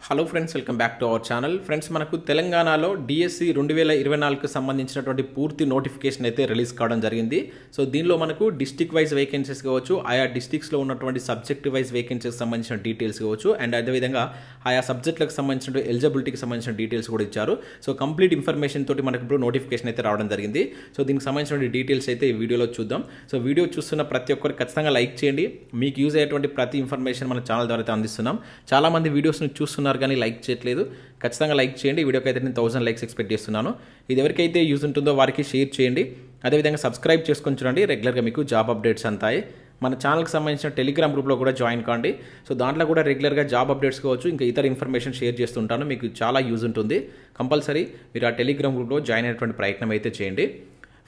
Hello friends, welcome back to our channel. Friends, మనకు తెలంగాణలో DSC 2024కు సంబంధించినటువంటి పూర్తి నోటిఫికేషన్ అయితే రిలీజ్ కావడం జరిగింది. సో దీనిలో మనకు డిస్ట్రిక్ట్ వైజ్ వేకెన్సీస్ కావచ్చు, ఆయా డిస్ట్రిక్ట్స్లో ఉన్నటువంటి సబ్జెక్ట్ వైజ్ వేకెన్సీకి సంబంధించిన డీటెయిల్స్ కావచ్చు, అండ్ అదేవిధంగా ఆయా సబ్జెక్టులకు సంబంధించిన ఎలిజిబిలిటీకి సంబంధించిన డీటెయిల్స్ కూడా ఇచ్చారు. సో కంప్లీట్ ఇన్ఫర్మేషన్ తోటి మనకు ఇప్పుడు నోటిఫికేషన్ అయితే రావడం జరిగింది. సో దీనికి సంబంధించిన డీటెయిల్స్ అయితే ఈ వీడియోలో చూద్దాం. సో వీడియో చూస్తున్న ప్రతి ఒక్కరు ఖచ్చితంగా లైక్ చేయండి. మీకు యూజ్ అయ్యేటువంటి ప్రతి ఇన్ఫర్మేషన్ మన ఛానల్ ద్వారా అయితే అందిస్తున్నాం. చాలామంది వీడియోస్ని చూస్తున్నారు కానీ లైక్ చేయట్లేదు. ఖచ్చితంగా లైక్ చేయండి. ఈ వీడియోకి అయితే నేను 1000 లైక్స్ ఎక్స్పెక్ట్ చేస్తున్నాను. ఇది ఎవరికైతే యూజ్ ఉంటుందో వారికి షేర్ చేయండి. అదేవిధంగా సబ్స్క్రైబ్ చేసుకొని చూడండి. రెగ్యులర్గా మీకు జాబ్ అప్డేట్స్ అంతాయి. మన ఛానల్కి సంబంధించిన టెలిగ్రామ్ గ్రూప్లో కూడా జాయిన్ కాండి. సో దాంట్లో కూడా రెగ్యులర్గా జాబ్ అప్డేట్స్ కావచ్చు, ఇంకా ఇతర ఇన్ఫర్మేషన్ షేర్ చేస్తుంటాను. మీకు చాలా యూజ్ ఉంటుంది. కంపల్సరీ మీరు ఆ టెలిగ్రామ్ గ్రూప్లో జాయిన్ అయ్యేటువంటి ప్రయత్నం అయితే చేయండి.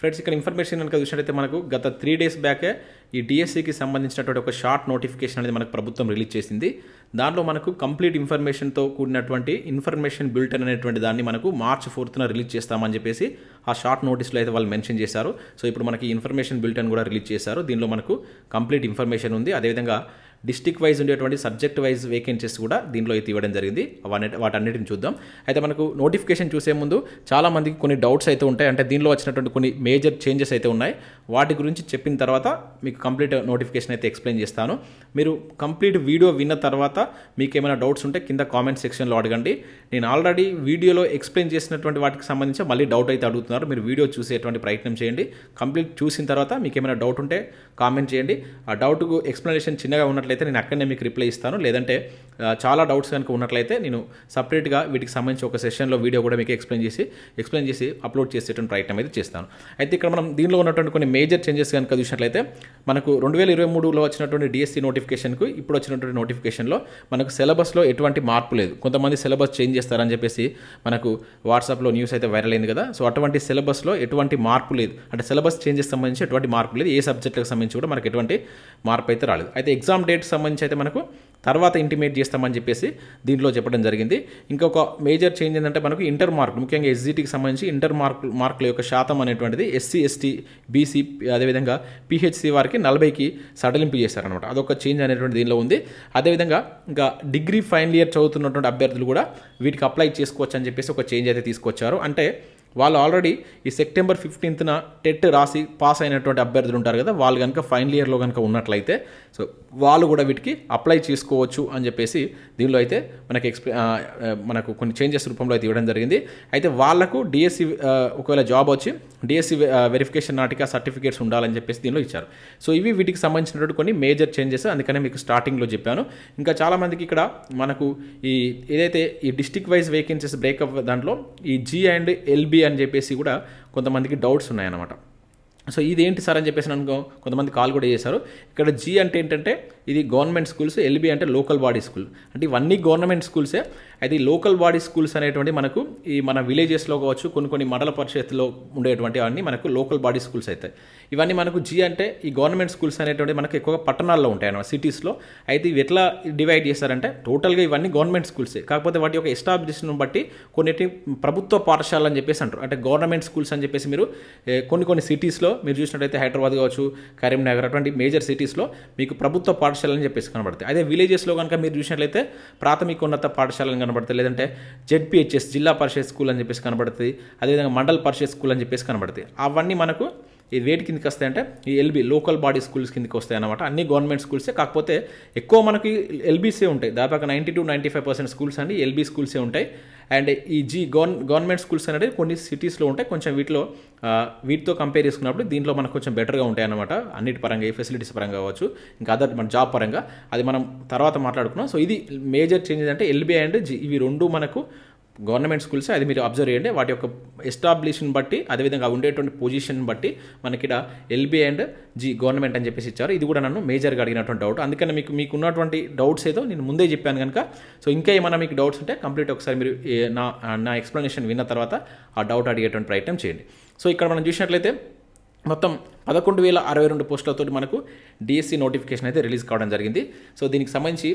ఫ్రెండ్స్, ఇక్కడ ఇన్ఫర్మేషన్ కనుక చూసినట్టయితే మనకు గత 3 days బ్యాకే ఈ డిఎస్సికి సంబంధించినటువంటి ఒక షార్ట్ నోటిఫికేషన్ అనేది మనకు ప్రభుత్వం రిలీజ్ చేసింది. దాంట్లో మనకు కంప్లీట్ ఇన్ఫర్మేషన్తో కూడినటువంటి ఇన్ఫర్మేషన్ బులెటిన్ అనేటువంటి దాన్ని మనకు March 4th రిలీజ్ చేస్తామని చెప్పేసి ఆ షార్ట్ నోటీస్లో అయితే వాళ్ళు మెన్షన్ చేశారు. సో ఇప్పుడు మనకి ఇన్ఫర్మేషన్ బులెటిన్ కూడా రిలీజ్ చేశారు. దీనిలో మనకు కంప్లీట్ ఇన్ఫర్మేషన్ ఉంది. అదేవిధంగా డిస్ట్రిక్ట్ వైజ్ ఉండేటువంటి సబ్జెక్ట్ వైజ్ వేకెన్సీస్ కూడా దీనిలో అయితే ఇవ్వడం జరిగింది. వాటన్నిటిని చూద్దాం. అయితే మనకు నోటిఫికేషన్ చూసే ముందు చాలామందికి కొన్ని డౌట్స్ అయితే ఉంటాయి. అంటే దీనిలో వచ్చినటువంటి కొన్ని మేజర్ చేంజెస్ అయితే ఉన్నాయి. వాటి గురించి చెప్పిన తర్వాత మీకు కంప్లీట్ నోటిఫికేషన్ అయితే ఎక్స్ప్లెయిన్ చేస్తాను. మీరు కంప్లీట్ వీడియో విన్న తర్వాత మీకు ఏమైనా డౌట్స్ ఉంటే కింద కామెంట్ సెక్షన్లో అడగండి. నేను ఆల్రెడీ వీడియోలో ఎక్స్ప్లెయిన్ చేసినటువంటి వాటికి సంబంధించి మళ్ళీ డౌట్ అయితే అడుగుతున్నారు. మీరు వీడియో చూసేటువంటి ప్రయత్నం చేయండి. కంప్లీట్ చూసిన తర్వాత మీకు ఏమైనా డౌట్ ఉంటే కామెంట్ చేయండి. ఆ డౌట్కు ఎక్స్ప్లెనేషన్ చిన్నగా ఉన్నట్లయితే నేను అక్కడనే మీకు రిప్లై ఇస్తాను. లేదంటే చాలా డౌట్స్ కనుక ఉన్నట్లయితే నేను సపరేట్గా వీటికి సంబంధించి ఒక సెషన్లో వీడియో కూడా మీకు ఎక్స్ప్లెయిన్ చేసి అప్లోడ్ చేసేటువంటి ప్రయత్నం అయితే చేస్తాను. అయితే ఇక్కడ మనం దీనిలో ఉన్నటువంటి కొన్ని మేజర్ చేంజెస్ కనుక చూసినట్లయితే మనకు 2023లో వచ్చినటువంటి డిఎస్సి నోటిఫికేషన్కు ఇప్పుడు వచ్చినటువంటి నోటిఫికేషన్లో మనకు సిలబస్లో ఎటువంటి మార్పు లేదు. కొంతమంది సిలబస్ చేంజ్ చేస్తారని చెప్పేసి మనకు వాట్సాప్లో న్యూస్ అయితే వైరల్ అయింది కదా. సో అటువంటి సిలబస్లో ఎటువంటి మార్పు లేదు. అంటే సిలబస్ చేంజెస్ సంబంధించి ఎటువంటి మార్పు లేదు. ఏ సబ్జెక్టులకు సంబంధించి కూడా మనకు ఎటువంటి మార్పు అయితే రాలేదు. అయితే ఎగ్జామ్ డేట్ సంబంధించి అయితే మనకు తర్వాత ఇంటిమేట్ చేస్తామని చెప్పేసి దీంట్లో చెప్పడం జరిగింది. ఇంకొక మేజర్ చేంజ్ ఏంటంటే మనకు ఇంటర్ మార్కులు, ముఖ్యంగా ఎస్జిటికి సంబంధించి ఇంటర్ మార్కుల యొక్క శాతం అనేటువంటిది ఎస్సీ, ఎస్టీ, బీసీ అదేవిధంగా పిహెచ్సి వారికి 40కి సడలింపు చేశారనమాట. అదొక చేంజ్ అనేటువంటి దీనిలో ఉంది. అదేవిధంగా ఇంకా డిగ్రీ ఫైనల్ ఇయర్ చదువుతున్నటువంటి అభ్యర్థులు కూడా వీటికి అప్లై చేసుకోవచ్చు అని చెప్పేసి ఒక చేంజ్ అయితే తీసుకొచ్చారు. అంటే వాళ్ళు ఆల్రెడీ ఈ సెప్టెంబర్ 15th టెట్ రాసి పాస్ అయినటువంటి అభ్యర్థులు ఉంటారు కదా, వాళ్ళు కనుక ఫైనల్ ఇయర్లో కనుక ఉన్నట్లయితే సో వాళ్ళు కూడా వీటికి అప్లై చేసుకోవచ్చు అని చెప్పేసి దీనిలో అయితే మనకు కొన్ని చేంజెస్ రూపంలో అయితే ఇవ్వడం జరిగింది. అయితే వాళ్లకు డిఎస్సి ఒకవేళ జాబ్ వచ్చి డిఎస్సి వెరిఫికేషన్ నాటికి సర్టిఫికేట్స్ ఉండాలని చెప్పేసి దీనిలో ఇచ్చారు. సో ఇవి వీటికి సంబంధించినటువంటి కొన్ని మేజర్ చేంజెస్. అందుకనే మీకు స్టార్టింగ్లో చెప్పాను. ఇంకా చాలామందికి ఇక్కడ మనకు ఏదైతే ఈ డిస్ట్రిక్ట్ వైజ్ వేకెన్సీస్ బ్రేకప్ దాంట్లో ఈ జీ అండ్ ఎల్బి అని చెప్పేసి కూడా కొంతమందికి డౌట్స్ ఉన్నాయన్నమాట. సో ఇదేంటి సార్ అని చెప్పేసి అనుకో కొంతమంది కాల్ కూడా చేశారు. ఇక్కడ జీ అంటే ఏంటంటే ఇది గవర్నమెంట్ స్కూల్స్, ఎల్బి అంటే లోకల్ బాడీ స్కూల్. అంటే ఇవన్నీ గవర్నమెంట్ స్కూల్సే. అయితే ఈ లోకల్ బాడీ స్కూల్స్ అనేటువంటి మనకు ఈ మన విలేజెస్లో కావచ్చు, కొన్ని మండల పరిషత్తులో ఉండేటువంటి అవన్నీ మనకు లోకల్ బాడీ స్కూల్స్ అవుతాయి. ఇవన్నీ మనకు జీ అంటే ఈ గవర్నమెంట్ స్కూల్స్ అనేటువంటి మనకు ఎక్కువగా పట్టణాల్లో ఉంటాయి అన్నమాట, సిటీస్లో. అయితే ఇవి ఎట్లా డివైడ్ చేస్తారంటే టోటల్గా ఇవన్నీ గవర్నమెంట్ స్కూల్సే. కాకపోతే వాటి యొక్క ఎస్టాబ్లిష్మెంట్ బట్టి కొన్నిటి ప్రభుత్వ పాఠశాలలు అని చెప్పేసి అంటారు. అంటే గవర్నమెంట్ స్కూల్స్ అని చెప్పేసి మీరు కొన్ని సిటీస్లో మీరు చూసినట్టయితే హైదరాబాద్ కావచ్చు, కరీంనగర్ అటువంటి మేజర్ సిటీస్లో మీకు ప్రభుత్వ పాఠశాలని చెప్పేసి కనబడతాయి. అదే విలేజెస్లో కనుక మీరు చూసినట్లయితే ప్రాథమికోన్నత పాఠశాలను కనబడతాయి, లేదంటే జెడ్పిహెచ్ఎస్ జిల్లా పరిషత్ స్కూల్ అని చెప్పేసి కనబడుతుంది. అదేవిధంగా మండల్ పరిషత్ స్కూల్ అని చెప్పేసి కనబడతాయి. అవన్నీ మనకు ఇది వేటి కిందకి వస్తాయంటే ఈ ఎల్బీ లోకల్ బాడీ స్కూల్స్ కిందకి వస్తాయి అన్నమాట. అన్ని గవర్నమెంట్ స్కూల్సే. కాకపోతే ఎక్కువ మనకి ఎల్బీసే ఉంటాయి. దాదాపు 90 to 95% స్కూల్స్ అండి ఎల్బీ స్కూల్సే ఉంటాయి. అండ్ ఈ గవర్నమెంట్ స్కూల్స్ అనేది కొన్ని సిటీస్లో ఉంటాయి. కొంచెం వీటితో కంపేర్ చేసుకున్నప్పుడు దీంట్లో మనకు కొంచెం బెటర్గా ఉంటాయి అన్నమాట. అన్నిటి పరంగా, ఏ ఫెసిలిటీస్ పరంగా కావచ్చు, ఇంకా అదర్ మన జాబ్ పరంగా, అది మనం తర్వాత మాట్లాడుకున్నాం. సో ఇది మేజర్ చేంజెస్ అంటే ఎల్బీ అండ్ జీ ఇవి రెండు మనకు గవర్నమెంట్ స్కూల్స్. అది మీరు అబ్జర్వ్ చేయండి. వాటి యొక్క ఎస్టాబ్లిష్ని బట్టి అదేవిధంగా ఉండేటువంటి పొజిషన్ బట్టి మనకి ఇక్కడ ఎల్బీ అండ్ జీ గవర్నమెంట్ అని చెప్పేసి ఇచ్చారు. ఇది కూడా నన్ను మేజర్గా అడిగినటువంటి డౌట్. అందుకని మీకు ఉన్నటువంటి డౌట్స్ ఏదో నేను ముందే చెప్పాను కనుక. సో ఇంకా ఏమైనా మీకు డౌట్స్ ఉంటే కంప్లీట్ ఒకసారి మీరు నా ఎక్స్ప్లెనేషన్ విన్న తర్వాత ఆ డౌట్ అడిగేటువంటి ప్రయత్నం చేయండి. సో ఇక్కడ మనం చూసినట్లయితే మొత్తం 11,062 పోస్టులతో మనకు డిఎస్సి నోటిఫికేషన్ అయితే రిలీజ్ కావడం జరిగింది. సో దీనికి సంబంధించి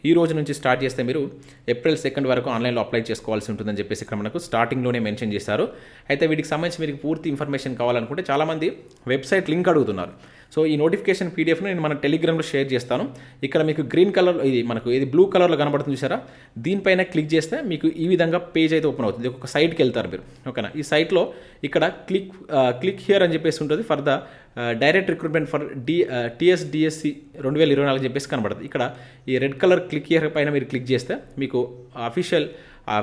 ఈ రోజు నుంచి స్టార్ట్ చేస్తే మీరు April 2 వరకు ఆన్లైన్లో అప్లై చేసుకోవాల్సి ఉంటుందని చెప్పేసి ఇక్కడ మనకు స్టార్టింగ్లోనే మెన్షన్ చేశారు. అయితే వీటికి సంబంధించి మీకు పూర్తి ఇన్ఫర్మేషన్ కావాలనుకుంటే చాలామంది వెబ్సైట్ లింక్ అడుగుతున్నారు. సో ఈ నోటిఫికేషన్ పీడిఎఫ్ని నేను మన టెలిగ్రామ్లో షేర్ చేస్తాను. ఇక్కడ మీకు గ్రీన్ కలర్ ఇది బ్లూ కలర్లో కనబడుతుంది చూసారా, దీనిపైన క్లిక్ చేస్తే మీకు ఈ విధంగా పేజ్ అయితే ఓపెన్ అవుతుంది. ఒక సైట్కి వెళ్తారు మీరు, ఓకేనా. ఈ సైట్లో ఇక్కడ క్లిక్ హియర్ అని చెప్పేసి ఉంటుంది for the direct recruitment for TSDSC 2024 అని చెప్పేసి కనబడుతుంది. ఇక్కడ ఈ రెడ్ కలర్ క్లిక్ హియర్ పైన మీరు క్లిక్ చేస్తే మీకు అఫీషియల్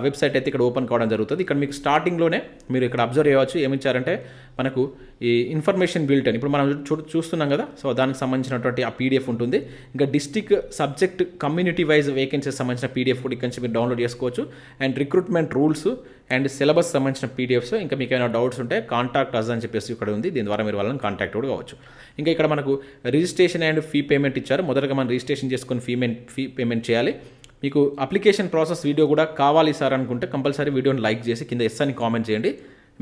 వెబ్సైట్ అయితే ఇక్కడ ఓపెన్ కావడం జరుగుతుంది. ఇక్కడ మీకు స్టార్టింగ్లోనే మీరు ఇక్కడ అబ్జర్వ్ చేయవచ్చు ఏమిచ్చారంటే మనకు ఈ ఇన్ఫర్మేషన్ బిల్టన్ ఇప్పుడు మనం చూస్తున్నాం కదా, సో దానికి సంబంధించినటువంటి ఆ పీడిఎఫ్ ఉంటుంది. ఇంకా district subject community wise vacancies సంబంధించిన పీడిఎఫ్ కూడా ఇక్కడ నుంచి మీరు డౌన్లోడ్ చేసుకోవచ్చు. And recruitment rules and syllabus సంబంధించిన పీడిఎఫ్స్. ఇంకా మీకు ఏమైనా డౌట్స్ ఉంటే కాంటాక్ట్ అస్ అని చెప్పేసి ఇక్కడ ఉంది, దీని ద్వారా మీరు వాళ్ళని కాంటాక్ట్ కూడా కావచ్చు. ఇంకా ఇక్కడ మనకు రిజిస్ట్రేషన్ అండ్ ఫీ పేమెంట్ ఇచ్చారు. మొదటగా మనం రిజిస్ట్రేషన్ చేసుకొని ఫీ పేమెంట్ చేయాలి. మీకు అప్లికేషన్ ప్రాసెస్ వీడియో కూడా కావాలి సార్ అనుకుంటే కంపల్సరీ వీడియోని లైక్ చేసి కింద ఎస్ అని కామెంట్ చేయండి.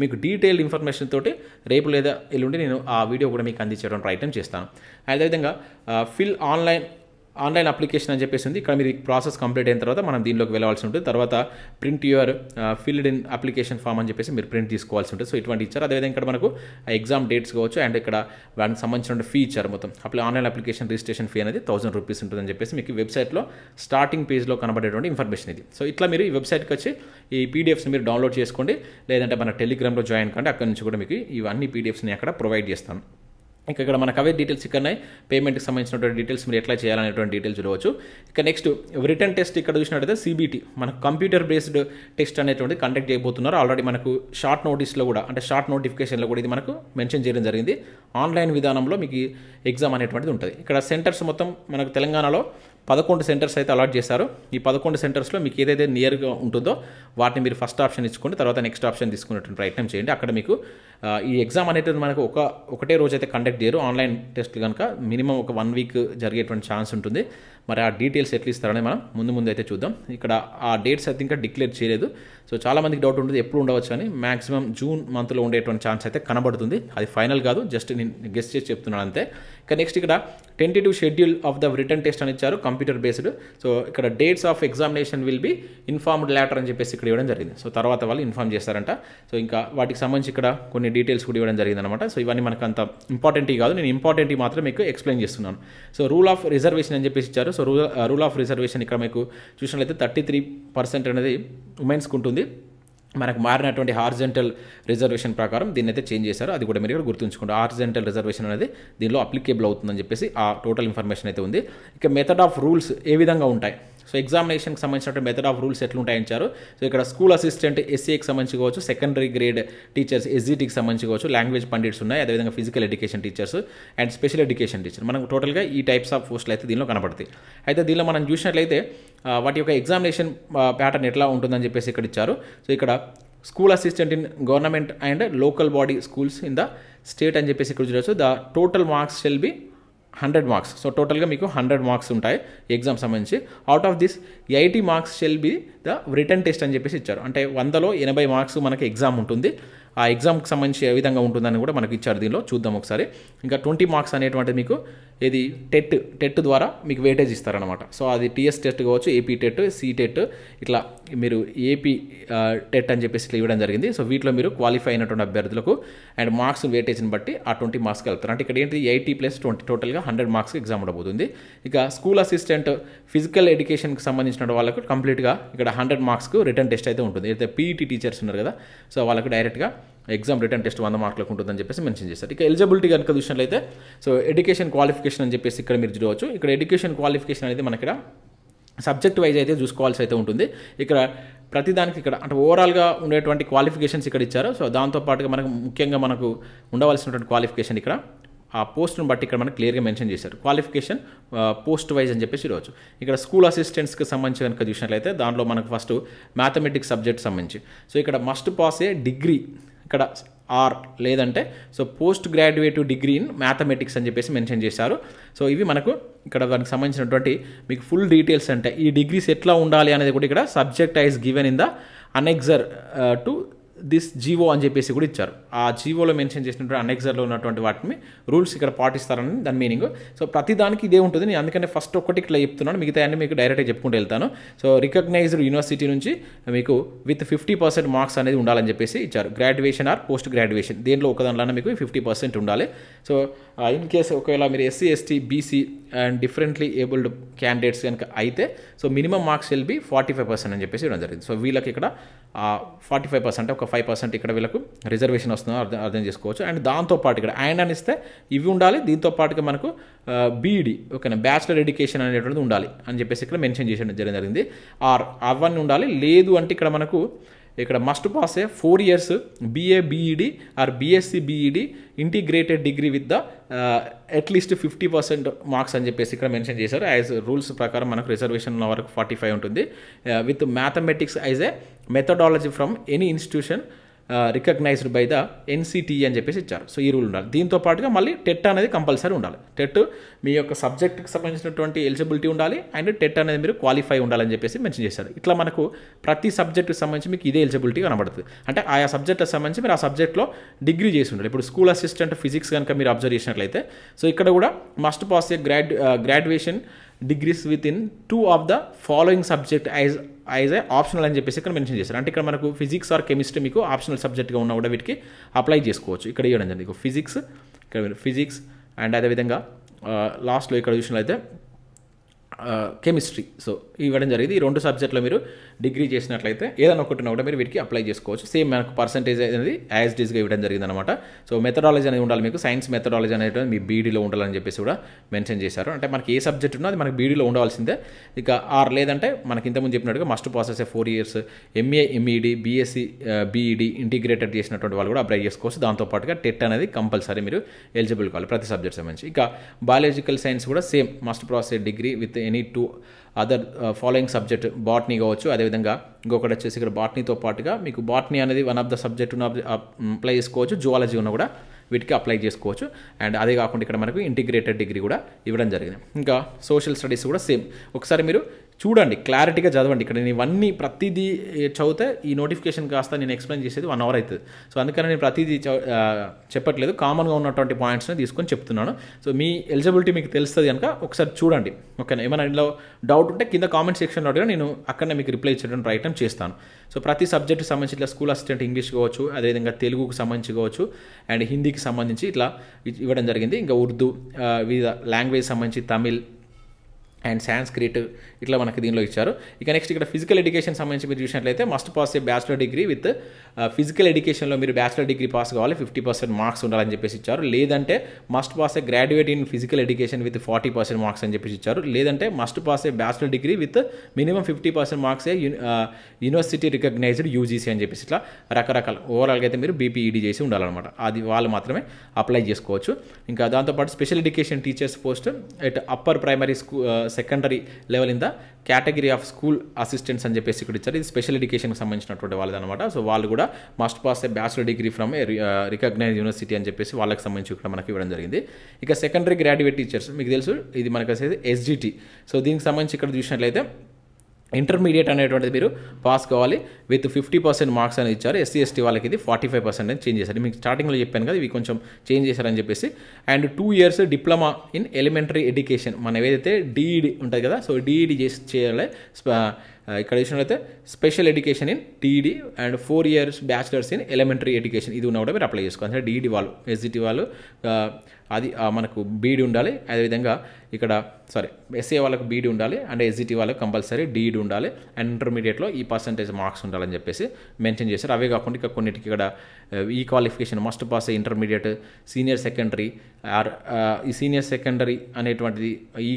మీకు డీటెయిల్డ్ ఇన్ఫర్మేషన్ తోటి రేపు లేదా ఎల్లుండి నేను ఆ వీడియో కూడా మీకు అందించడం ప్రయత్నం చేస్తాను. అదేవిధంగా ఫిల్ ఆన్లైన్ అప్లికేషన్ అని చెప్పేసి ఉంది. ఇక్కడ మీరు ప్రాసెస్ కంప్లీట్ అయిన తర్వాత మనం దీనిలోకి వెళ్ళాల్సి ఉంటుంది. తర్వాత print your filled in application form అని చెప్పేసి మీరు ప్రింట్ తీసుకోవాల్సి ఉంటుంది. సో ఇటువంటి ఇచ్చారు. అదేవిధంగా ఇక్కడ మనకు ఎగ్జామ్ డేట్స్ కావచ్చు అండ్ ఇక్కడ దానికి సంబంధించిన ఫీ ఇచ్చారు. మొత్తం ఆన్లైన్ అప్లికేషన్ రిజిస్ట్రేషన్ ఫీ అనేది 1000 రూపీస్ ఉంటుందని చెప్పేసి మీకు వెబ్సైట్లో స్టార్టింగ్ పేజ్లో కనబడేటువంటి ఇన్ఫర్మేషన్ ఇది. సో ఇట్లా మీరు ఈ వెబ్సైట్కి వచ్చి ఈ పీడిఎఫ్స్ మీరు డౌన్లోడ్ చేసుకోండి, లేదంటే మన టెలిగ్రామ్లో జాయిన్ కండి. అక్కడ నుంచి కూడా మీకు ఇవన్నీ పీడిఎఫ్స్ని అక్కడ ప్రొవైడ్ చేస్తాను. ఇంకా ఇక్కడ మనకు అవే డీటెయిల్స్ ఇక్కడ ఉన్నాయి. పేమెంట్కి సంబంధించినటువంటి డీటెయిల్స్ మీరు ఎట్లా చేయాలనేటువంటి డీటెయిల్స్ చూడవచ్చు. ఇక నెక్స్ట్ రిటర్న్ టెస్ట్ ఇక్కడ చూసినట్టయితే CBT మనకు కంప్యూటర్ బేస్డ్ టెస్ట్ అనేటువంటి కండక్ట్ చేయబోతున్నారు. ఆల్రెడీ మనకు షార్ట్ నోటీస్లో కూడా అంటే షార్ట్ నోటిఫికేషన్లో కూడా ఇది మనకు మెన్షన్ చేయడం జరిగింది. ఆన్లైన్ విధానంలో మీకు ఎగ్జామ్ అనేటువంటిది ఉంటుంది. ఇక్కడ సెంటర్స్ మొత్తం మనకు తెలంగాణలో 11 సెంటర్స్ అయితే అలాట్ చేశారు. ఈ 11 సెంటర్స్లో మీకు ఏదైతే నియర్గా ఉంటుందో వాటిని మీరు ఫస్ట్ ఆప్షన్ ఇచ్చుకోండి, తర్వాత నెక్స్ట్ ఆప్షన్ తీసుకునేటువంటి ప్రయత్నం చేయండి. అక్కడ మీకు ఈ ఎగ్జామ్ అనేది మనకు ఒకటే రోజు అయితే కండక్ట్ చేయరు. ఆన్లైన్ టెస్ట్ కనుక మినిమం ఒక 1 వీక్ జరిగేటువంటి ఛాన్స్ ఉంటుంది. మరి ఆ డీటెయిల్స్ ఎట్లా ఇస్తారని మనం ముందు అయితే చూద్దాం. ఇక్కడ ఆ డేట్స్ అయితే ఇంకా డిక్లేర్ చేయలేదు. సో చాలామందికి డౌట్ ఉంటుంది ఎప్పుడు ఉండవచ్చు అని. మ్యాక్సిమం జూన్ మంత్లో ఉండేటువంటి ఛాన్స్ అయితే కనబడుతుంది. అది ఫైనల్ కాదు, జస్ట్ నేను గెస్ట్ చేసి చెప్తున్నాను అంతే. ఇక నెక్స్ట్ ఇక్కడ tentative schedule of the return test అని ఇచ్చారు, కంప్యూటర్ బేస్డ్. సో ఇక్కడ dates of examination will be informed later అని చెప్పేసి ఇక్కడ ఇవ్వడం జరిగింది. సో తర్వాత వాళ్ళు ఇన్ఫార్మ్ చేస్తారంట. సో ఇంకా వాటికి సంబంధించి ఇక్కడ కొన్ని డీటెయిల్స్ కూడా ఇవ్వడం జరిగింది అనమాట. సో ఇవన్నీ మనకు అంత ఇంపార్టెంట్ కాదు, నేను ఇంపార్టెంట్ మాత్రం మీకు ఎక్స్ప్లెయిన్ చేస్తున్నాను. సో రూల్ ఆఫ్ రిజర్వేషన్ అని చెప్పేసి ఇచ్చారు. సో రూల్ ఆఫ్ రిజర్వేషన్ ఇక్కడ మీకు చూసినట్లయితే 33% అనేది ఉమెన్స్కి ఉంటుంది. మనకు మారినటువంటి హార్జెంటల్ రిజర్వేషన్ ప్రకారం దీన్ని అయితే చేంజ్ చేశారు. అది కూడా మీరు ఇక్కడ గుర్తుంచుకోండి. హార్జెంటల్ రిజర్వేషన్ అనేది దీనిలో అప్లికేబుల్ అవుతుందని చెప్పేసి ఆ టోటల్ ఇన్ఫర్మేషన్ అయితే ఉంది. ఇక మెథడ్ ఆఫ్ రూల్స్ ఏ విధంగా ఉంటాయి, సో ఎగ్జామినేషన్కి సంబంధించిన మెథడ్ ఆఫ్ రూల్స్ ఎట్లుంటాయని ఇచ్చారు. సో ఇక్కడ స్కూల్ అసిస్టెంట్ SCAకి సంబంధించి కావచ్చు, సెకండరీ గ్రేడ్ టీచర్స్ SGTకి సంబంధించి కావచ్చు, లాంగ్వేజ్ పండిట్స్ ఉన్నాయి, అదేవిధంగా physical education teachers and special education teacher. మనకు టోటల్గా ఈ టైప్స్ ఆఫ్ పోస్టులు అయితే దీనిలో కనబడతాయి. అయితే దీనిలో మనం చూసినట్లయితే వాటి యొక్క ఎగ్జామినేషన్ ప్యాటర్న్ ఎట్లా ఉంటుందని చెప్పేసి ఇక్కడ ఇచ్చారు. సో ఇక్కడ school assistant in government and local body schools in the state అని చెప్పేసి ఇక్కడ చూడవచ్చు. The total marks shall be 100 marks. So టోటల్గా మీకు 100 మార్క్స్ ఉంటాయి ఎగ్జామ్ సంబంధించి. Out of this 80 marks shall be the return test అని చెప్పేసి ఇచ్చారు. అంటే 100లో 80 మార్క్స్ మనకి ఎగ్జామ్ ఉంటుంది. ఆ ఎగ్జామ్కి సంబంధించి ఏ విధంగా ఉంటుందని కూడా మనకి ఇచ్చారు. దీనిలో చూద్దాం ఒకసారి. ఇంకా 20 మార్క్స్ అనేటువంటిది మీకు ఇది టెట్ ద్వారా మీకు వెయిటేజ్ ఇస్తారనమాట. సో అది TS టెస్ట్ కావచ్చు, AP టెట్, C టెట్, ఇట్లా మీరు AP టెట్ అని చెప్పేసి ఇట్లా ఇవ్వడం జరిగింది. సో వీటిలో మీరు క్వాలిఫై అయినటువంటి అభ్యర్థులకు అండ్ మార్క్స్ వెయిటేజ్ని బట్టి ఆ 20 మార్క్స్కి వెళ్తారు. అంటే ఇక్కడ ఏంటి 80 + 20 టోటల్గా 100 మార్క్స్కి ఎగ్జామ్ ఉండబోతుంది. ఇక స్కూల్ అసిస్టెంట్ ఫిజికల్ ఎడ్యుకేషన్కి సంబంధించిన వాళ్ళకు కంప్లీట్గా ఇక్కడ 100 మార్క్స్కు రిటర్న్ టెస్ట్ అయితే ఉంటుంది. అయితే PET టీచర్స్ ఉన్నారు కదా, సో వాళ్ళకు డైరెక్ట్గా ఎగ్జామ్ రిటర్న్ టెస్ట్ 100 మార్కులకు ఉంటుందని చెప్పేసి మెన్షన్ చేస్తారు. ఇక ఎలిజిబిలిటీ కనుక చూసినట్లయితే సో ఎడ్యుకేషన్ క్వాలిఫికేషన్ అని చెప్పేసి ఇక్కడ మీరు చూడవచ్చు. ఇక్కడ ఎడ్యుకేషన్ క్వాలిఫికేషన్ అనేది మనకి ఇక్కడ సబ్జెక్ట్ వైజ్ అయితే చూసుకోవాల్సి అయితే ఉంటుంది. ఇక్కడ ప్రతిదానికి ఇక్కడ అంటే ఓవరాల్గా ఉండేటువంటి క్వాలిఫికేషన్స్ ఇక్కడ ఇచ్చారు. సో దాంతోపాటుగా మనకు ముఖ్యంగా మనకు ఉండవలసినటువంటి క్వాలిఫికేషన్ ఇక్కడ ఆ పోస్ట్ను బట్టి ఇక్కడ మనకు క్లియర్గా మెన్షన్ చేశారు. క్వాలిఫికేషన్ పోస్ట్ వైజ్ అని చెప్పేసి చూడవచ్చు. ఇక్కడ స్కూల్ అసిస్టెంట్స్కి సంబంధించి కనుక చూసినట్లయితే దాంట్లో మనకు ఫస్ట్ మ్యాథమెటిక్స్ సబ్జెక్ట్ సంబంధించి సో ఇక్కడ మస్ట్ పాస్ ఏ డిగ్రీ ఇక్కడ ఆర్ లేదంటే so post graduate degree in mathematics అని చెప్పేసి మెన్షన్ చేశారు. సో ఇవి మనకు ఇక్కడ దానికి సంబంధించినటువంటి మీకు ఫుల్ డీటెయిల్స్ అంటే ఈ డిగ్రీస్ ఎట్లా ఉండాలి అనేది కూడా ఇక్కడ subject is given in the annexure to this GO అని చెప్పేసి కూడా ఇచ్చారు. ఆ జీవోలో మెన్షన్ చేసినటువంటి అనెక్సర్లో ఉన్నటువంటి వాటిని రూల్స్ ఇక్కడ పాటిస్తారని దాని మీనింగ్. సో ప్రతి దానికి ఇదే ఉంటుంది. నేను అందుకనే ఫస్ట్ ఒక్కటి ఇట్లా చెప్తున్నాను, మిగతా అన్ని మీకు డైరెక్ట్గా చెప్పుకుంటూ వెళ్తాను. సో రికగ్నైజ్డ్ యూనివర్సిటీ నుంచి మీకు విత్ 50% మార్క్స్ అనేది ఉండాలని చెప్పేసి ఇచ్చారు. గ్రాడ్యుయేషన్ ఆర్ పోస్ట్ గ్రాడ్యుయేషన్ దేనిలో ఒక దాంట్లో మీకు 50% ఉండాలి. సో ఇన్ కేసు ఒకవేళ మీరు SC ST BC and differently abled candidates కనుక అయితే so minimum marks will be 45% అని చెప్పేసి ఇవ్వడం జరిగింది. సో వీళ్ళకి ఇక్కడ 45% ఒక 5% ఇక్కడ వీళ్ళకు రిజర్వేషన్ వస్తుందో అర్థం చేసుకోవచ్చు. అండ్ దాంతోపాటు ఇక్కడ అని ఇస్తే ఇవి ఉండాలి, దీంతో పాటుగా మనకు BEd ఓకేనా బ్యాచిలర్ ఎడ్యుకేషన్ అనేటువంటిది ఉండాలి అని చెప్పేసి ఇక్కడ మెన్షన్ చేయడం జరిగింది. అవన్నీ ఉండాలి. లేదు అంటే ఇక్కడ మనకు ఇక్కడ must pass 4 years BA BEd or BSc BEd integrated degree with the at least 50% marks అని చెప్పేసి ఇక్కడ మెన్షన్ చేశారు. యాజ్ రూల్స్ ప్రకారం మనకు రిజర్వేషన్ వరకు 45 ఉంటుంది. With mathematics as a methodology from any institution recognised by the NCTE అని చెప్పేసి ఇచ్చారు. సో ఈ రూల్ ఉండాలి. దీంతో పాటుగా మళ్ళీ టెట్ అనేది కంపల్సరీ ఉండాలి. టెట్ మీ యొక్క సబ్జెక్ట్కి సంబంధించినటువంటి ఎలిజిబిలిటీ ఉండాలి అండ్ టెట్ అనేది మీరు క్వాలిఫై ఉండాలని చెప్పేసి మెన్షన్ చేశారు. ఇట్లా మనకు ప్రతి సబ్జెక్టుకి సంబంధించి మీకు ఇదే ఎలిజిబిలిటీ కనబడుతుంది. అంటే ఆయా సబ్జెక్ట్కి సంబంధించి మీరు ఆ సబ్జెక్ట్లో డిగ్రీ చేసి ఉండాలి. ఇప్పుడు స్కూల్ అసిస్టెంట్ ఫిజిక్స్ కనుక మీరు అబ్జర్వ్ చేసినట్లయితే సో ఇక్కడ కూడా must pass graduation degrees with in 2 of the following subject as a optional అని చెప్పేసి ఇక్కడ మెన్షన్ చేశారు. అంటే ఇక్కడ మనకు ఫిజిక్స్ ఆర్ కెమిస్ట్రీ మీకు ఆప్షనల్ సబ్జెక్ట్గా ఉన్నా కూడా వీటికి అప్లై చేసుకోవచ్చు. ఇక్కడ ఇవ్వడం జరిగింది ఫిజిక్స్, ఇక్కడ మీరు ఫిజిక్స్ అండ్ అదేవిధంగా లాస్ట్లో ఇక్కడ చూసినట్లయితే కెమిస్ట్రీ. సో ఇవ్వడం జరిగింది. ఈ 2 సబ్జెక్టులో మీరు డిగ్రీ చేసినట్లయితే ఏదైనా ఒకటి కూడా మీరు వీటికి అప్లై చేసుకోవచ్చు. సేమ్ మనకు పర్సంటేజ్ అనేది యాజ్ డీస్గా ఇవ్వడం జరిగింది అనమాట. సో మెథడాలజీ అనేది ఉండాలి, మీకు సైన్స్ మెథడాలజీ అనేది మీ BEdలో ఉండాలని చెప్పేసి కూడా మెన్షన్ చేశారు. అంటే మనకి ఏ సబ్జెక్ట్ ఉన్నా అది మనకి BEdలో ఉండవలసిందే. ఇక లేదంటే మనకి ఇంతకుముందు చెప్పినట్టుగా must process 4 years MA MEd BSc BEd integrated చేసినటువంటి వాళ్ళు కూడా అప్లై చేసుకోవచ్చు. దాంతోపాటుగా టెట్ అనేది కంపల్సరీ మీరు ఎలిజిబుల్ కావాలి ప్రతి సబ్జెక్ట్ సంబంధించి. ఇక బయాలజికల్ సైన్స్ కూడా same must process degree with any 2 other following subject botany కావచ్చు. అదేవిధంగా ఇంకొకటి వచ్చేసి ఇక్కడ బాటనీతో పాటుగా మీకు బాటనీ అనేది one of the subject apply చేసుకోవచ్చు. జువాలజీ ఉన్న కూడా వీటికి అప్లై చేసుకోవచ్చు. అండ్ అదే కాకుండా ఇక్కడ మనకు ఇంటిగ్రేటెడ్ డిగ్రీ కూడా ఇవ్వడం జరిగింది. ఇంకా సోషల్ స్టడీస్ కూడా సేమ్. ఒకసారి మీరు చూడండి, క్లారిటీగా చదవండి. ఇక్కడ నేను ఇవన్నీ ప్రతిదీ చదివితే ఈ నోటిఫికేషన్ కాస్త నేను ఎక్స్ప్లెయిన్ చేసేది 1 hour అవుతుంది. సో అందుకని నేను ప్రతిదీ చెప్పట్లేదు, కామన్గా ఉన్నటువంటి పాయింట్స్ని తీసుకొని చెప్తున్నాను. సో మీ ఎలిజిబిలిటీ మీకు తెలుస్తుంది కనుక ఒకసారి చూడండి ఓకేనా. ఏమైనా ఇందులో డౌట్ ఉంటే కింద కామెంట్ సెక్షన్లో అడిగినా నేను అక్కడనే మీకు రిప్లై ఇచ్చేటువంటి ప్రయత్నం చేస్తాను. సో ప్రతి సబ్జెక్ట్కి సంబంధించి ఇట్లా స్కూల్ అసిస్టెంట్ ఇంగ్లీష్ కావచ్చు, అదేవిధంగా తెలుగుకు సంబంధించి కావచ్చు అండ్ హిందీకి సంబంధించి ఇట్లా ఇవ్వడం జరిగింది. ఇంకా ఉర్దూ వివిధ లాంగ్వేజ్ సంబంధించి తమిళ్ అండ్ సాంస్క్రిట్ ఇట్లా మనకి దీనిలో ఇచ్చారు. ఇక నెక్స్ట్ ఇక్కడ ఫిజికల్ ఎడ్యుకేషన్ సంబంధించి మీరు చూసినట్లయితే must pass bachelor degree with physical ఎడ్యుకేషన్లో మీరు బ్యాచిలర్ డిగ్రీ పాస్ కావాలి, 50% మార్క్స్ ఉండాలని చెప్పేసి ఇచ్చారు. లేదంటే must pass graduate in physical education with 40% marks అని చెప్పేసి ఇచ్చారు. లేదంటే must pass bachelor degree with minimum 50% marks university recognised UGC అని చెప్పేసి ఇట్లా రకరకాల ఓవరాల్గా అయితే మీరు BPEd చేసి ఉండాలన్నమాట. అది వాళ్ళు మాత్రమే అప్లై చేసుకోవచ్చు. ఇంకా దాంతోపాటు special education teachers post at upper primary school secondary level in the category of school assistants అని చెప్పేసి ఇక్కడ ఇచ్చారు. ఇది స్పెషల్ ఎడ్యుకేషన్కి సంబంధించినటువంటి వాళ్ళది అనమాట. సో వాళ్ళు కూడా must pass bachelor degree from recognise university అని చెప్పేసి వాళ్ళకి సంబంధించి ఇక్కడ మనకి ఇవ్వడం జరిగింది. ఇక సెకండరీ గ్రాడ్యుయేట్ టీచర్స్ మీకు తెలుసు, ఇది మనకు వచ్చేది SGT. సో దీనికి సంబంధించి ఇక్కడ చూసినట్లయితే ఇంటర్మీడియట్ అనేటువంటిది మీరు పాస్ కావాలి విత్ 50% మార్క్స్ అని ఇచ్చారు. SC ST వాళ్ళకి ఇది 45% అని చేంజ్ చేశారు. మీకు స్టార్టింగ్లో చెప్పాను కదా, ఇవి కొంచెం చేంజ్ చేశారని చెప్పేసి. And 2 years diploma in elementary education, మనం ఏదైతే DEd ఉంటుంది కదా, సో DEd చేయాలి. ఇక్కడ చూసినట్లయితే special education in DEd and 4 years bachelors in elementary education ఇది ఉన్న కూడా మీరు అప్లై చేసుకోవాలి. అంటే DEd వాళ్ళు SGT వాళ్ళు అది మనకు BEd ఉండాలి. అదేవిధంగా ఇక్కడ SA వాళ్ళకు BEd ఉండాలి అండ్ SGT వాళ్ళకి కంపల్సరీ DEd ఉండాలి అండ్ ఇంటర్మీడియట్లో ఈ పర్సంటేజ్ మార్క్స్ ఉండాలని చెప్పేసి మెన్షన్ చేశారు. అవే కాకుండా ఇక కొన్నిటికి ఇక్కడ ఈ qualification must pass intermediate, senior secondary are ఈ సీనియర్ సెకండరీ అనేటువంటిది ఈ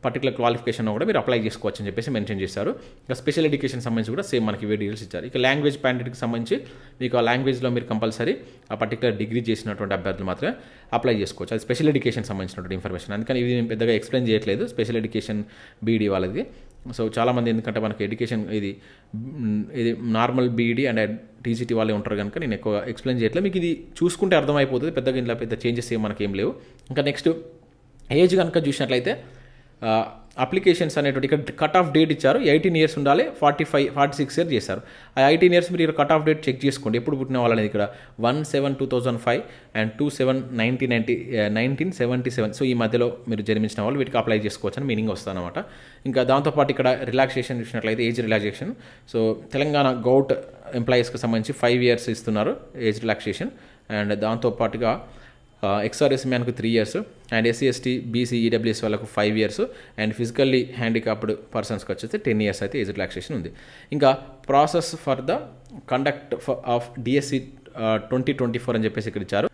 పర్టికులర్ క్వాలిఫికేషన్ కూడా మీరు అప్లై చేసుకోవచ్చు అని చెప్పేసి మెన్షన్ చేశారు. ఇక స్పెషల్ ఎడ్యుకేషన్ సంబంధించి కూడా సేమ్ మనకి ఇవే డీటెయిల్స్ ఇచ్చారు. ఇక లాంగ్వేజ్ క్యాండిడేట్కి సంబంధించి మీకు ఆ లాంగ్వేజ్లో మీరు కంపల్సరీ ఆ పర్టికులర్ డిగ్రీ చేసినటువంటి అభ్యర్థులు మాత్రమే అప్లై చేసుకోవచ్చు. అది స్పెషల్ ఎడ్యుకేషన్ సంబంధించినటువంటి ఇన్ఫర్మేషన్. అందుకని ఇది నేను పెద్దగా ఎక్స్ప్లెయిన్ చేయట్లేదు స్పెషల్ ఎడ్యుకేషన్ BEd వాళ్ళది. సో చాలామంది ఎందుకంటే మనకి ఎడ్యుకేషన్ ఇది నార్మల్ BEd అండ్ TGT వాళ్ళే ఉంటారు కనుక నేను ఎక్కువ ఎక్స్ప్లెయిన్ చేయట్లేదు. మీకు ఇది చూసుకుంటే అర్థమైపోతుంది, పెద్దగా ఇంట్లో పెద్ద చేంజెస్ మనకి ఏం లేవు. ఇంకా నెక్స్ట్ ఏజ్ కనుక చూసినట్లయితే అప్లికేషన్స్ అనేటువంటి ఇక్కడ కట్ ఆఫ్ డేట్ ఇచ్చారు, 18 years ఉండాలి, 46 years చేశారు. ఆ 18 years మీరు ఇక్కడ కట్ ఆఫ్ డేట్ చెక్ చేసుకోండి, ఎప్పుడు పుట్టిన వాళ్ళనేది ఇక్కడ 1/7/2005 అండ్ 2/7/1977. సో ఈ మధ్యలో మీరు జన్మించిన వాళ్ళు వీటికి అప్లై చేసుకోవచ్చు అని మీనింగ్ వస్తుంది అనమాట. ఇంకా దాంతోపాటు ఇక్కడ రిలాక్సేషన్ చూసినట్లయితే age relaxation. So Telangana govt ఎంప్లాయీస్కి సంబంధించి 5 years ఇస్తున్నారు ఏజ్ రిలాక్సేషన్. అండ్ దాంతోపాటుగా ఎక్స్ఆర్ఎస్ మ్యాన్కు 3 years and SC ST BC EWS వాళ్ళకు 5 years అండ్ ఫిజికల్లీ హ్యాండిక్యాప్డ్ పర్సన్స్కి వచ్చేసి 10 years అయితే ఏజ్ రిలాక్సేషన్ ఉంది. ఇంకా process for the conduct of DSC 2024 అని చెప్పేసి ఇక్కడ ఇచ్చారు.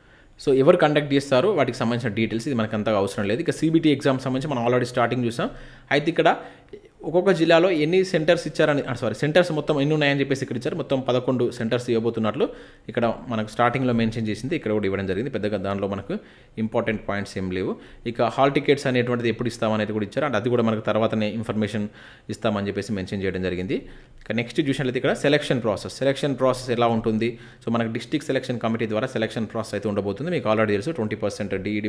సో ఎవరు కండక్ట్ చేస్తారో వాటికి సంబంధించిన డీటెయిల్స్ ఇది మనకు అంతగా అవసరం లేదు. ఇక CBT ఎగ్జామ్ సంబంధించి మనం ఆల్రెడీ స్టార్టింగ్ చూసాం. అయితే ఇక్కడ ఒక్కొక్క జిల్లాలో ఎన్ని సెంటర్స్ ఇచ్చారని సెంటర్స్ మొత్తం ఎన్ని ఉన్నాయని చెప్పేసి ఇక్కడ ఇచ్చారు. మొత్తం 11 సెంటర్స్ ఇవ్వబోతున్నట్లు ఇక్కడ మనకు స్టార్టింగ్లో మెన్షన్ చేసింది, ఇక్కడ కూడా ఇవ్వడం జరిగింది. పెద్దగా దానిలో మనకు ఇంపార్టెంట్ పాయింట్స్ ఏం లేవు. ఇక హాల్ టికెట్స్ అనేటువంటిది ఎప్పుడు ఇస్తామనేది కూడా ఇచ్చారు, అండ్ అది కూడా మనకు తర్వాతనే ఇన్ఫర్మేషన్ ఇస్తామని చెప్పేసి మెన్షన్ చేయడం జరిగింది. ఇక నెక్స్ట్ చూసినట్లయితే ఇక్కడ సెలక్షన్ ప్రాసెస్ ఎలా ఉంటుంది. సో మనకు డిస్ట్రిక్ట్ సెలక్షన్ కమిటీ ద్వారా సెలక్షన్ ప్రాసెస్ అయితే ఉండబోతుంది. మీకు ఆల్రెడీ తెలుసు 20% DED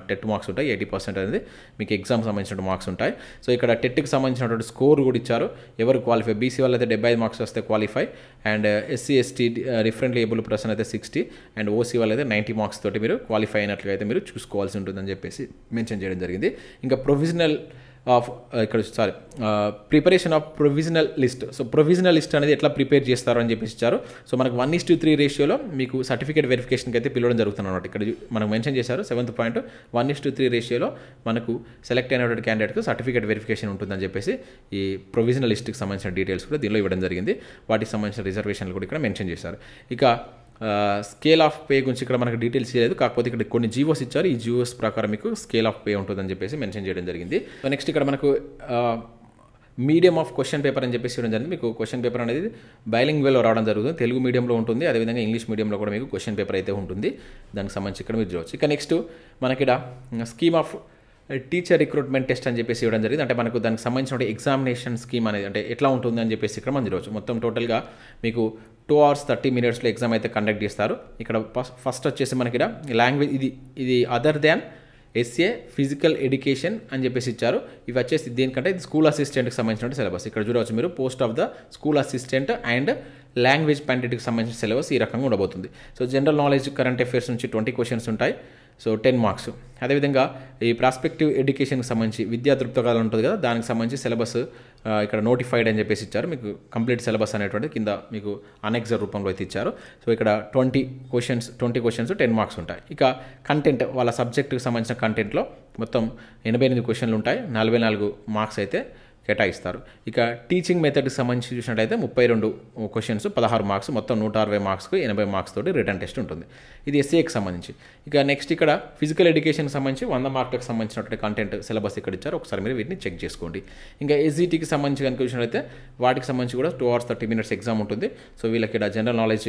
టెట్ మార్క్స్ ఉంటాయి, 80% అనేది మీకు ఎగ్జామ్ సంబంధించిన మార్క్స్ ఉంటాయి. సో ఇక్కడ టెట్కి సంబంధించినటువంటి స్కోర్ కూడా ఇచ్చారు, ఎవరు క్వాలిఫై. BC వాళ్ళు అయితే 75 marks వస్తే qualify, and SC ST differently able person అయితే 60 అండ్ OC వాళ్ళు అయితే 90 marks తోటి మీరు క్వాలిఫై అయినట్లుగా అయితే మీరు చూసుకోవాల్సి ఉంటుందని చెప్పేసి మెన్షన్ చేయడం జరిగింది. ఇంకా preparation of provisional list. So provisional list అనేది ఎట్లా ప్రిపేర్ చేస్తారు అని చెప్పేసి ఇచ్చారు. సో మనకు 1:3 రేషియోలో మీకు సర్టిఫికేట్ వెరిఫికేషన్కి అయితే పిలవడం జరుగుతుంది అనమాట. ఇక్కడ మనకు మెన్షన్ చేశారు 7th point 1:3 రేషియోలో మనకు సెలెక్ట్ అయినటువంటి క్యాండిడేట్కి సర్టిఫికేట్ వెరిఫికేషన్ ఉంటుందని చెప్పేసి ఈ ప్రొవిజనల్ లిస్ట్కి సంబంధించిన డీటెయిల్స్ కూడా దీనిలో ఇవ్వడం జరిగింది. వాటికి సంబంధించిన రిజర్వేషన్లు కూడా ఇక్కడ మెన్షన్ చేశారు. ఇక స్కేల్ ఆఫ్ పే గురించి ఇక్కడ మనకు డీటెయిల్స్ ఇవ్వలేదు, కాకపోతే ఇక్కడ కొన్ని జీవోస్ ఇచ్చారు. ఈ జీవోస్ ప్రకారం మీకు స్కేల్ ఆఫ్ పే ఉంటుందని చెప్పేసి మెన్షన్ చేయడం జరిగింది. సో నెక్స్ట్ ఇక్కడ మనకు మీడియం ఆఫ్ క్వశ్చన్ పేపర్ అని చెప్పేసి ఇవ్వడం జరిగింది. మీకు క్వశ్చన్ పేపర్ అనేది బైలింగ్వెల్లో రావడం జరుగుతుంది, తెలుగు మీడియంలో ఉంటుంది, అదేవిధంగా ఇంగ్లీష్ మీడియంలో కూడా మీకు క్వశ్చన్ పేపర్ అయితే ఉంటుంది. దానికి సంబంధించి ఇక్కడ మీరు చూడవచ్చు. ఇక నెక్స్ట్ మనకి ఇక్కడ scheme of teacher recruitment test అని చెప్పేసి ఇవ్వడం జరిగింది. అంటే మనకు దానికి సంబంధించిన ఎగ్జామినేషన్ స్కీమ్ అనేది అంటే ఎట్లా ఉంటుంది అని చెప్పేసి ఇక్కడ మనం చూడవచ్చు. మొత్తం టోటల్గా మీకు 2 hours 30 minutes ఎగ్జామ్ అయితే కండక్ట్ చేస్తారు. ఇక్కడ ఫస్ట్ వచ్చేసి మనకి ఇక్కడ లాంగ్వేజ్ ఇది other than SA physical education అని చెప్పేసి ఇచ్చారు. ఇవి వచ్చేసి దేనికంటే ఇది స్కూల్ అసిస్టెంట్కి సంబంధించిన సిలబస్. ఇక్కడ చూడవచ్చు మీరు post of the school assistant and language పండిట్కి సంబంధించిన సిలబస్ ఈ రకంగా ఉండబోతుంది. So general knowledge current affairs నుంచి 20 questions ఉంటాయి, సో 10 marks. అదేవిధంగా ఈ ప్రాస్పెక్టివ్ ఎడ్యుకేషన్కి సంబంధించి విద్యా దృక్పథాలు ఉంటుంది కదా, దానికి సంబంధించి సిలబస్ ఇక్కడ నోటిఫైడ్ అని చెప్పేసి ఇచ్చారు. మీకు కంప్లీట్ సిలబస్ అనేటువంటి కింద మీకు అనెక్సర్ రూపంలో అయితే ఇచ్చారు. సో ఇక్కడ 20 questions 10 marks ఉంటాయి. ఇక కంటెంట్ వాళ్ళ సబ్జెక్టుకి సంబంధించిన కంటెంట్లో మొత్తం 88 questions ఉంటాయి, 44 marks అయితే కేటాయిస్తారు. ఇక టీచింగ్ మెథడ్కి సంబంధించి చూసినట్టయితే 32 questions 16 marks, మొత్తం 160 marksకు 80 marks తోటి రిటర్న్ టెస్ట్ ఉంటుంది. ఇది SAకి సంబంధించి. ఇక నెక్స్ట్ ఇక్కడ ఫిజికల్ ఎడ్యుకేషన్కి సంబంధించి 100 marks సంబంధించినటువంటి కంటెంట్ సిలబస్ ఇక్కడ ఇచ్చారు, ఒకసారి మీరు వీటిని చెక్ చేసుకోండి. ఇంకా SGTకి సంబంధించి కనుక చూసినట్టయితే వాటికి సంబంధించి కూడా 2 hours 30 minutes ఎగ్జామ్ ఉంటుంది. సో వీళ్ళకి ఇక్కడ general knowledge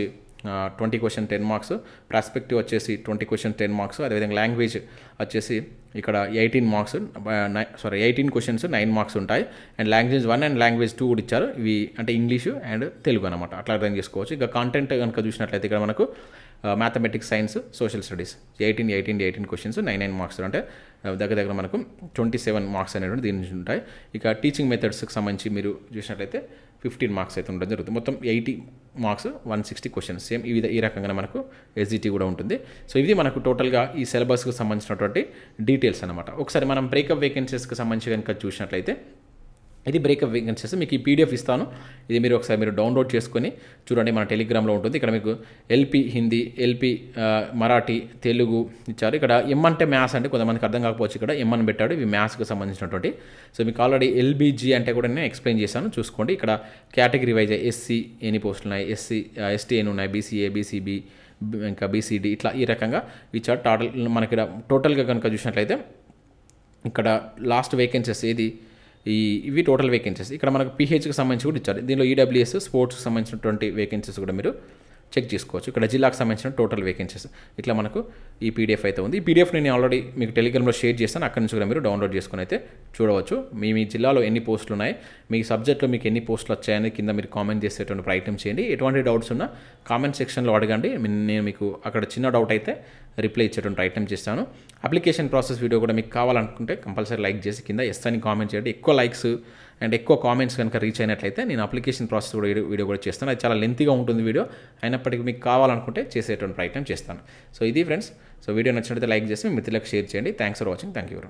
20 questions 10 marks, prospective వచ్చేసి 20 questions 10 marks, అదేవిధంగా లాంగ్వేజ్ వచ్చేసి ఇక్కడ 18 questions 9 marks ఉంటాయి. అండ్ లాంగ్వేజ్ 1 అండ్ లాంగ్వేజ్ 2 కూడా ఇచ్చారు. ఇవి అంటే ఇంగ్లీషు అండ్ తెలుగు అనమాట, అట్లా అర్థం చేసుకోవచ్చు. ఇక కంటెంట్ కనుక చూసినట్లయితే ఇక్కడ మనకు mathematics, science, social studies 18 questions 9 marks, అంటే దగ్గర మనకు 27 marks అనేటువంటి దీని నుంచి ఉంటాయి. ఇక టీచింగ్ మెథడ్స్కి సంబంధించి మీరు చూసినట్లయితే 15 marks అయితే ఉండడం జరుగుతుంది. మొత్తం 80 marks 160 questions సేమ్ ఈ రకంగా మనకు SGT కూడా ఉంటుంది. సో ఇది మనకు టోటల్గా ఈ సిలబస్కి సంబంధించినటువంటి డీటెయిల్స్ అనమాట. ఒకసారి మనం బ్రేకప్ వేకెన్సీస్కి సంబంధించి కనుక చూసినట్లయితే ఇది బ్రేకప్ వేకెన్సీస్ మీకు ఈ PDF ఇస్తాను, ఇది మీరు ఒకసారి మీరు డౌన్లోడ్ చేసుకొని చూడండి, మన టెలిగ్రామ్లో ఉంటుంది. ఇక్కడ మీకు LP హిందీ, LP మరాఠీ, తెలుగు ఇచ్చారు. ఇక్కడ M అంటే మ్యాథ్స్, అంటే కొంతమందికి అర్థం కాకపోవచ్చు, ఇక్కడ M అని పెట్టాడు, ఇవి మ్యాథ్స్కి సంబంధించినటువంటి. సో మీకు ఆల్రెడీ LBG అంటే కూడా నేను ఎక్స్ప్లెయిన్ చేశాను, చూసుకోండి. ఇక్కడ కేటగిరీ వైజ్ SC ఎన్ని పోస్టులు ఉన్నాయి, ST ఎన్ని ఉన్నాయి, BCA, BCB, ఇంకా BCD, ఇట్లా ఈ రకంగా ఇచ్చారు. మనకి టోటల్గా కనుక చూసినట్లయితే ఇక్కడ లాస్ట్ వేకెన్సీస్ ఇవి టోటల్ వేకెన్సీస్. ఇక్కడ మనకు PHకి సంబంధించి కూడా ఇచ్చారు. దీనిలో EWS స్పోర్ట్స్కి సంబంధించినటువంటి వేకెన్సీస్ కూడా మీరు చెక్ చేసుకోవచ్చు. ఇక్కడ జిల్లాకు సంబంధించిన టోటల్ వేకెన్సీస్ ఇట్లా మనకు ఈ పీడిఎఫ్ అయితే ఉంది. ఈ పీడిఎఫ్ నేను ఆల్రెడీ మీకు టెలిగ్రామ్లో షేర్ చేస్తాను. అక్కడి నుంచి కూడా మీరు డౌన్లోడ్ చేసుకుని అయితే చూడవచ్చు. మీ జిల్లాలో ఎన్ని పోస్టులు ఉన్నాయి, మీ సబ్జెక్ట్లో మీకు ఎన్ని పోస్టులు వచ్చాయని కింద మీరు కామెంట్ చేసేటువంటి ప్రయత్నం చేయండి. ఎటువంటి డౌట్స్ ఉన్నా కామెంట్ సెక్షన్లో అడగండి. నేను మీకు అక్కడ చిన్న డౌట్ అయితే రిప్లై ఇచ్చేటువంటి ప్రయత్నం చేస్తాను. అప్లికేషన్ ప్రాసెస్ వీడియో కూడా మీకు కావాలనుకుంటే కంపల్సరీ లైక్ చేసి కింద ఎస్ అని కామెంట్ చేయండి. ఎక్కువ లైక్స్ అండ్ ఎక్కువ కామెంట్స్ కనుక రీచ్ అయినట్లయితే నేను అప్లికేషన్ ప్రాసెస్ కూడా వీడియో కూడా చేస్తాను. అది చాలా లెంతీగా ఉంటుంది వీడియో, అయినప్పటికీ మీకు కావాలనుకుంటే చేసేటువంటి ప్రయత్నం చేస్తాను. సో ఇది ఫ్రెండ్స్, సో వీడియో నచ్చినట్లయితే లైక్ చేసి మీ మిత్రులకు షేర్ చేయండి. Thanks for watching. Thank you.